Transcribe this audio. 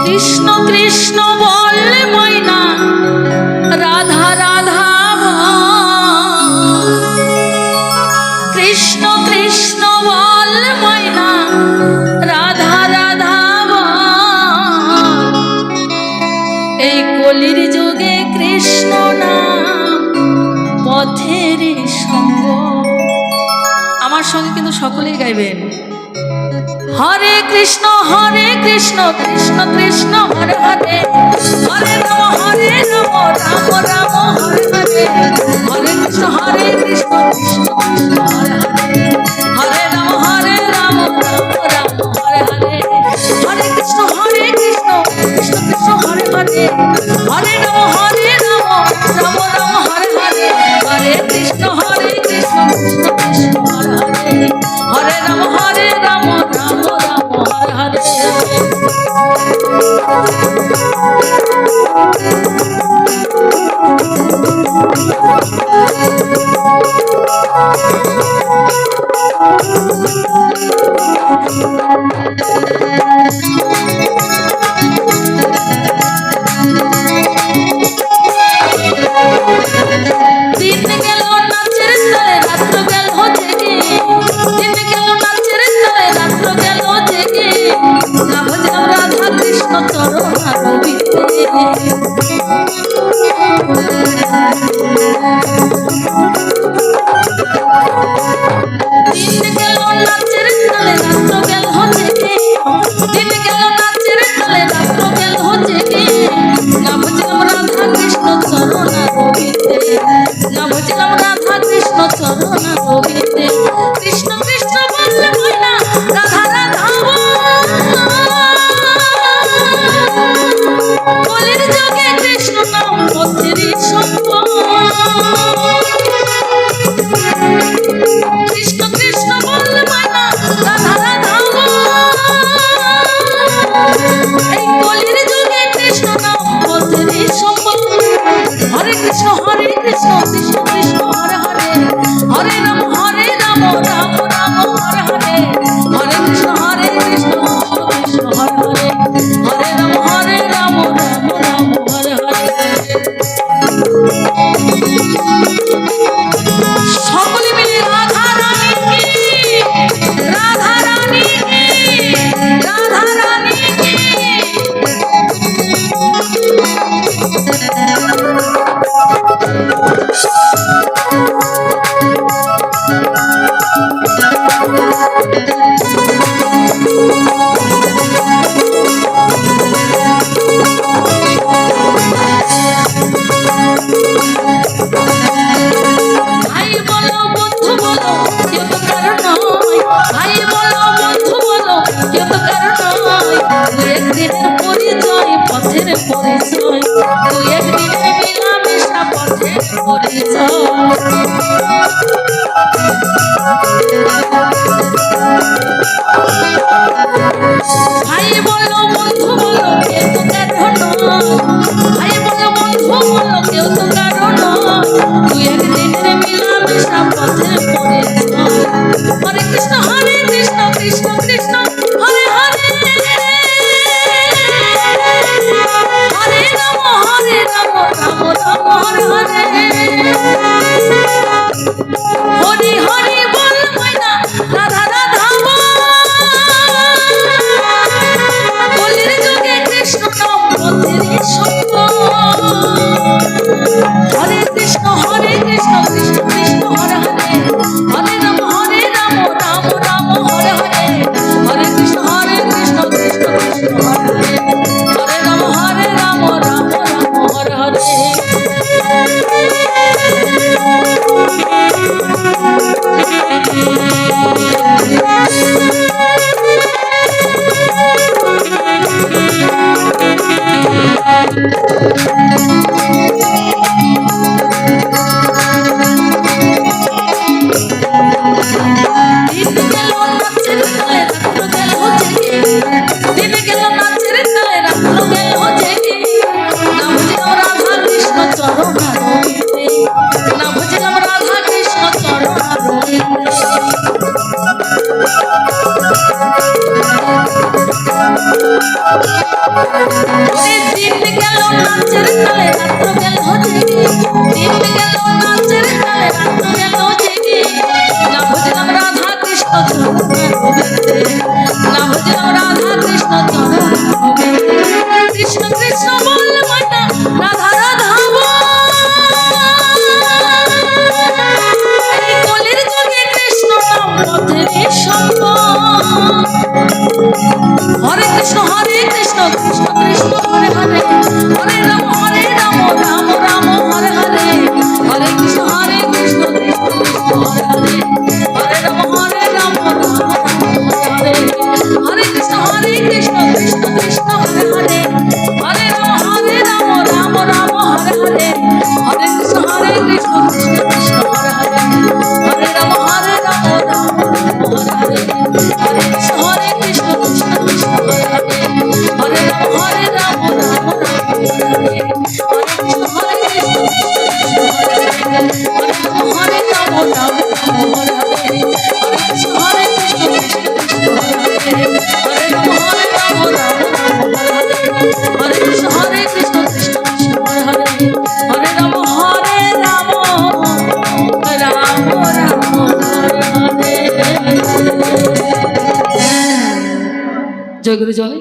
কৃষ্ণ কৃষ্ণ বললে ময়না রাধা রাধা কৃষ্ণ কৃষ্ণ বললে ময়না রাধা রাধা এই কলির যুগে কৃষ্ণ নাম পথের সঙ্গ। আমার সঙ্গে কিন্তু সকলেই গাইবেন। হরে কৃষ্ণ কৃষ্ণ কৃষ্ণ হরে হরে, হরে রাম রাম রাম হরে হরে, হরে কৃষ্ণ কৃষ্ণ কৃষ্ণ হরে হরে, হরে রাম রাম রাম হরে হরে, হরে কৃষ্ণ কৃষ্ণ কৃষ্ণ হরে হরে, হরে রাম রাম রাম হরে হরে, হরে কৃষ্ণ কৃষ্ণ কৃষ্ণ হরে হরে, হরে রাম রাম রাম হরে হরে। Thank you. দিন গেল নাচের তালে রাত্র গেল জেগে, দিন গেল নাচের তালে রাত্র গেল জেগে, না বুঝলাম রাধা কৃষ্ণ চরণ গোবিন্দে, না বুঝলাম রাধা কৃষ্ণ চরণ গোবিন্দে। কৃষ্ণ কৃষ্ণ বল মাতা রাধা রাধা কলির যুগে কৃষ্ণ নাম পথের সঙ্গ। হরে কৃষ্ণ কৃষ্ণ কৃষ্ণ হরে হরে, হরে রাম রাম রাম হরে হরে, হরে কৃষ্ণ কৃষ্ণ কৃষ্ণ হরে হরে, হরে রাম রাম হরে হরে, হরে কৃষ্ণ কৃষ্ণ কৃষ্ণ হরে হরে, হরে রাম রাম হরে হরে, হরে কৃষ্ণ কৃষ্ণ কৃষ্ণ হরে হরে, হরে রাম হরে হরে, হরে কৃষ্ণ কৃষ্ণ কৃষ্ণ হরে হরে, হরে রাম হরে রাম হরে হরে, হরে কৃষ্ণ কৃষ্ণ কৃষ্ণ হরে হরে, হরে রাম হরে রাম হরে হরে, হরে কৃষ্ণ কৃষ্ণ কৃষ্ণ হরে হরে, হরে রাম হরে রাম হরে হরে, হরে কৃষ্ণ কৃষ্ণ কৃষ্ণ হরে হরে, হরে রাম হরে রাম হরে হরে। জয় গুরু জয়।